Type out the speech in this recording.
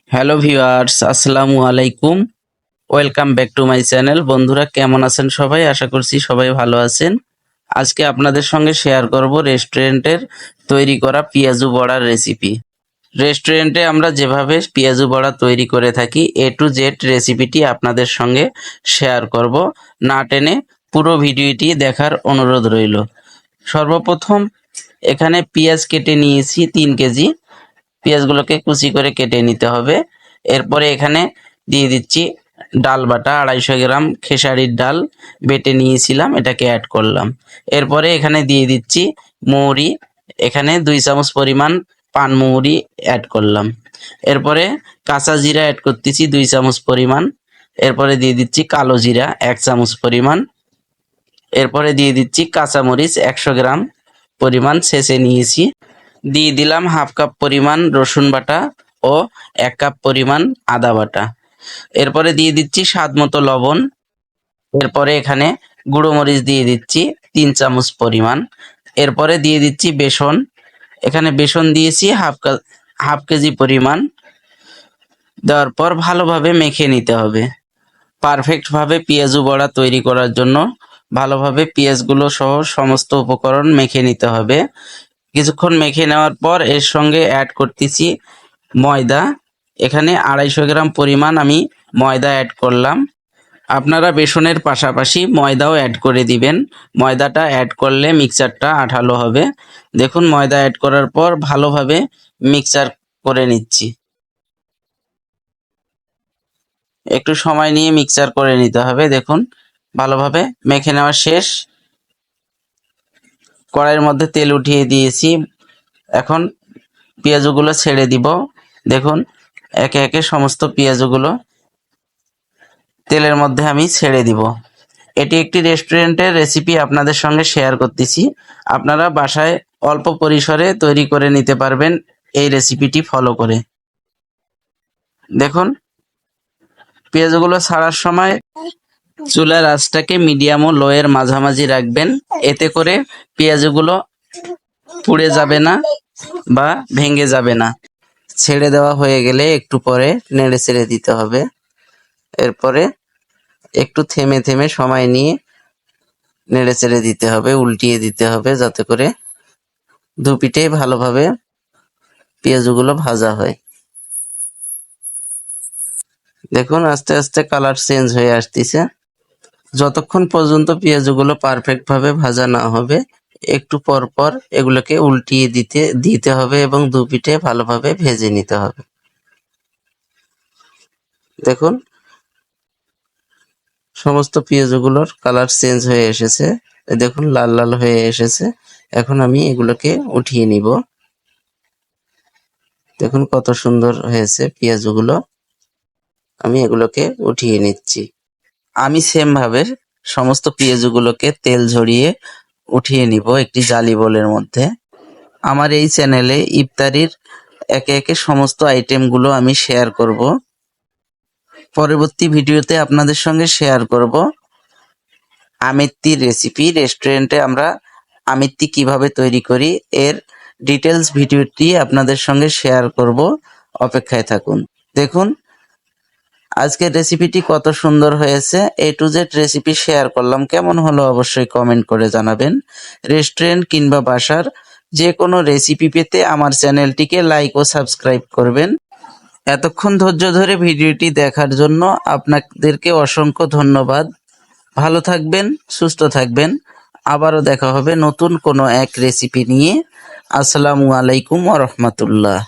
Hello viewers, আসসালামু আলাইকুম। Welcome back to my channel. বন্ধুরা কেমন আছেন সবাই? আশা করছি সবাই ভালো আছেন। আজকে আপনাদের সঙ্গে শেয়ার করব রেস্টুরেন্টের তৈরি করা পেঁয়াজু বড়ার রেসিপি। রেস্টুরেন্টে আমরা যেভাবে পেঁয়াজু বড়া তৈরি করে থাকি A to Z রেসিপিটি আপনাদের সঙ্গে শেয়ার করব। না টেনে পুরো ভিডিওটি দেখার অনুরোধ রইল। সর্বপ্রথম এখানে পেঁয়াজ কেটে নিয়েছি 3 কেজি। পেঁয়াজগুলোকে কুচি করে কেটে নিতে হবে। এরপরে এখানে দিয়ে দিচ্ছি ডাল বাটা 250 গ্রাম খেসারির ডাল বেটে নিয়েছিলাম, এটাকে অ্যাড করলাম। এরপরে এখানে দিয়ে দিচ্ছি মৌরি, এখানে 2 চামচ পরিমাণ পান মৌরি অ্যাড করলাম। এরপরে কাঁচা জিরা অ্যাড করতেছি 2 চামচ পরিমাণ। এরপরে দিয়ে দিচ্ছি কালো জিরা 1 চামচ পরিমাণ। এরপরে দিয়ে দিচ্ছি কাঁচামরিচ 100 গ্রাম পরিমাণ ছেঁচে নিয়েছি। দিয়ে দিলাম হাফ কাপ পরিমাণ রসুন বাটা ও 1 কাপ পরিমাণ আদা বাটা। এরপরে দিয়ে দিচ্ছি স্বাদ মতো লবণ। এরপরে এখানে গুঁড়ো মরিচ দিয়ে দিচ্ছি 3 চামচ পরিমাণ। এরপরে দিয়ে দিচ্ছি বেসন, এখানে বেসন দিয়েছি হাফ কেজি পরিমাণ। দেওয়ার পর ভালোভাবে মেখে নিতে হবে। পারফেক্টভাবে পেঁয়াজু বড়া তৈরি করার জন্য ভালোভাবে পেঁয়াজগুলো সহ সমস্ত উপকরণ মেখে নিতে হবে। কিছুক্ষণ মেখে নেওয়ার পর এর সঙ্গে অ্যাড করতেছি ময়দা, এখানে 250 গ্রাম পরিমাণ আমি ময়দা অ্যাড করলাম। আপনারা বেসনের পাশাপাশি ময়দাও অ্যাড করে দিবেন। ময়দাটা অ্যাড করলে মিক্সচারটা আঠালো হবে। দেখুন ময়দা অ্যাড করার পর ভালোভাবে মিক্সচার করে নিচ্ছি। একটু সময় নিয়ে মিক্সচার করে নিতে হবে। দেখুন ভালোভাবে মেখে নেওয়া শেষ। কড়াইয়ের মধ্যে তেল উঠিয়ে দিয়েছি। এখন পেঁয়াজগুলো ছেড়ে দিব। দেখুন একে একে সমস্ত পেঁয়াজগুলো তেলের মধ্যে আমি ছেড়ে দিব। এটি একটি রেস্টুরেন্টের রেসিপি আপনাদের সঙ্গে শেয়ার করতেছি। আপনারা বাসায় অল্প পরিসরে তৈরি করে নিতে পারবেন এই রেসিপিটি ফলো করে। দেখুন পেঁয়াজগুলো ছাড়ার সময় চুলার আঁচটাকে মিডিয়াম ও লোয়ের মাঝামাঝি রাখবেন। এতে করে পেঁয়াজগুলো পুড়ে যাবে না বা ভেঙে যাবে না। ছেড়ে দেওয়া হয়ে গেলে একটু পরে নেড়ে ছেড়ে দিতে হবে। এরপরে একটু থেমে থেমে সময় নিয়ে নেড়ে চেড়ে দিতে হবে, উল্টিয়ে দিতে হবে, যাতে করে দুপিঠে ভালোভাবে পেঁয়াজগুলো ভাজা হয়। দেখুন আস্তে আস্তে কালার চেঞ্জ হয়ে আসতেছে। যতক্ষণ পর্যন্ত পেঁয়াজগুলো পারফেক্ট ভাবে ভাজা না হবে একটু পর পর এগুলোকে উল্টিয়ে দিতে হবে এবং দুপিঠে ভালোভাবে ভেজে নিতে হবে। দেখুন সমস্ত পেঁয়াজগুলোর কালার চেঞ্জ হয়ে এসেছে। দেখুন লাল লাল হয়ে এসেছে। এখন আমি এগুলোকে উঠিয়ে নিব। দেখুন কত সুন্দর হয়েছে পেঁয়াজগুলো। আমি এগুলোকে উঠিয়ে নিচ্ছি। আমি সেম ভাবে সমস্ত পেঁয়াজগুলোকে তেল ঝরিয়ে উঠিয়ে নিব একটি জালি বোলের মধ্যে। আমার এই চ্যানেলে ইফতারির একে একে সমস্ত আইটেমগুলো আমি শেয়ার করব। পরবর্তী ভিডিওতে আপনাদের সঙ্গে শেয়ার করব আমিত্তির রেসিপি। রেস্টুরেন্টে আমরা আমিত্তি কিভাবে তৈরি করি এর ডিটেলস ভিডিওটি আপনাদের সঙ্গে শেয়ার করব। অপেক্ষায় থাকুন। দেখুন আজকের রেসিপিটি কত সুন্দর হয়েছে। A to Z recipe share করলাম, কেমন হলো অবশ্যই কমেন্ট করে জানাবেন। রেস্টুরেন্ট কিংবা বাসার যে কোনো রেসিপি পেতে আমার চ্যানেলটিকে লাইক ও সাবস্ক্রাইব করবেন। এতক্ষণ ধৈর্য ধরে ভিডিওটি দেখার জন্য আপনাদেরকে অসংখ্য ধন্যবাদ। ভালো থাকবেন, সুস্থ থাকবেন। আবারও দেখা হবে নতুন কোনো এক রেসিপি নিয়ে। আসসালামু আলাইকুম ওয়া রাহমাতুল্লাহ।